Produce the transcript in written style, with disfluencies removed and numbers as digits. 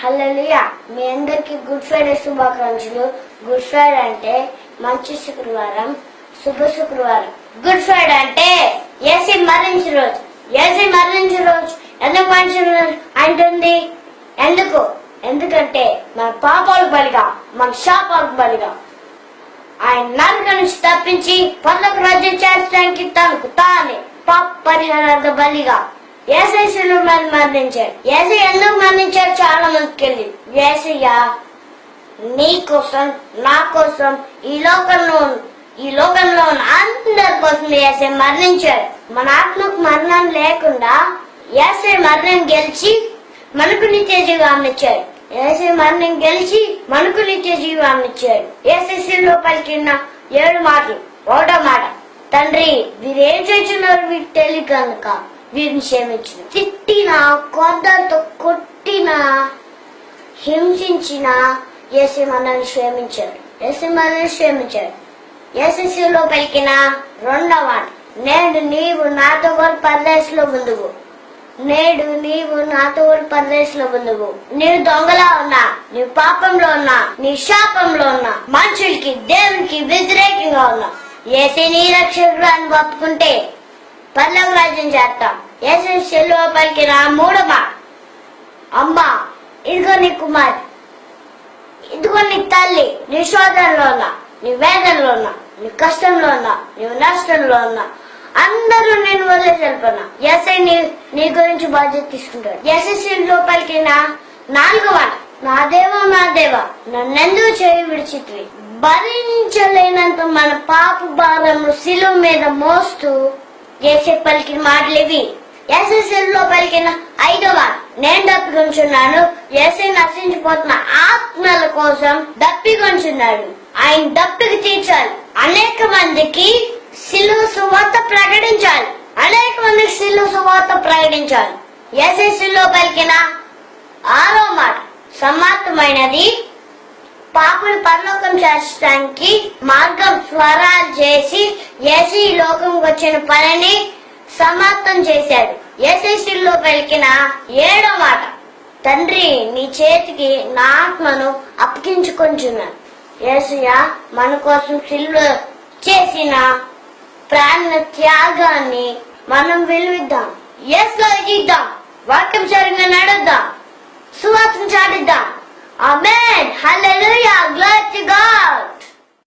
హల్లెలూయా. మీ అందరికి good Friday శుభాకాంక్షలు. Good Friday అంటే మంచి శుక్రవారం, శుభ శుక్రవారం. గుడ్ ఫ్రైడే అంటే యేసు మరణించిన రోజు. యేసు మరణించిన రోజు ఎందుకు మరణించిన రోజు అంటుంది? ఎందుకంటే మన పాపాలకు బలిగా, మన శాపాలకు బలిగా ఆయన నరక నుంచి తప్పించి పర్లోక రాజ్యం చేర్చడానికి తనకు తానే పాప పరిహారార్థ బలిగా యేసయ్య మరణించాడు. యేసయ్య ఎందుకు మరణించాడు? చాలా మందికి తెలియదు. యేసయ్య నీ కోసం, నా కోసం, ఈ లోకంలో ఉన్న అందరి కోసం యేసయ్య మరణించాడు. మన ఆత్మకు మరణం లేకుండా యేసయ్య మరణం గెలిచి మనకు నిత్య జీవాన్ని ఇచ్చాడు. యేసయ్య మరణం గెలిచి మనకు నిత్య జీవాన్ని ఇచ్చాడు. యేసయ్యలో పలికిన 7 మాటలు. 1వ మాట, తండ్రి వీరేం చేస్తున్నారు వీరికి తెలియదు కనుక వీరిని క్షమించిన. తిట్టినా, కొద్దలతో కొట్టినా, హింసించిన యేసయ్య మనల్ని క్షమించాడు. యేసయ్యలో పలికిన 2వ మాట, నేడు నీవు నాతో కూడా పరదేశంలో ముందుకు. నీవు దొంగలా ఉన్నా, నీవు పాపంలో ఉన్నా, నీ శాపంలో ఉన్నా, మనుషులకి దేవునికి వ్యతిరేకంగా ఉన్నా, యేసయ్య నీ రక్షకుడు అని ఒప్పుకుంటే పరలోక రాజ్యం చేస్తాం. యేసయ్య పలికిన 3వ మాట, అమ్మా ఇదిగో నీ కుమారి, ఇదిగో నీ తల్లి. నీ శోధనలో ఉన్నా, నీ వేదనలో ఉన్నా, నీ కష్టంలో ఉన్నా, నీవు నష్టంలో ఉన్నా, అందరూ నేను వదిలేసి వెళ్ళిపోయినా యేసయ్య నీ గురించి బాధ్యత తీసుకుంటాడు. యేసయ్యలో పలికిన 4వ మాట, నా దేవా నన్నెందుకు చేయి విడిచితివి. భరించలేనంత మన పాప భారములు శిలువ మీద మోస్తూ యేసయ్య పలికిన మాటలు ఇవి. యేసయ్యలో పలికిన 5వ మాట, నేను దప్పికొంచున్నాను. యేసయ్య నశించిపోతున్న ఆత్మల కోసం దప్పికొంచున్నాడు. ఆయన దప్పికి తీర్చాలి. అనేక మందికి శిలువ సువార్త ప్రకటించాలి. యేసయ్యలో పలికిన 6వ మాట, సమాప్తమైనది. పాపులు పరలోకం చేర్చడానికి మార్గం స్వరాలు చేసి యేసయ్య ఈ లోకంకి వచ్చిన పనిని సమాప్తం చేశాడు. యేసయ్యలో పలికిన 7వ మాట, తండ్రి నీ చేతికి నా ఆత్మను అప్పగించుకొంచున్నాను. యేసయ్య మన కోసం శిలువ చేసిన ప్రాణ త్యాగాన్ని మనం విలువిద్దాం. యేసులో జీవిద్దాం. వాక్యం సరిగ్గా నడుద్దాం. సువార్తను చాటిద్దాం. ఆమేన్. హల్లెలూయా. Glory to God.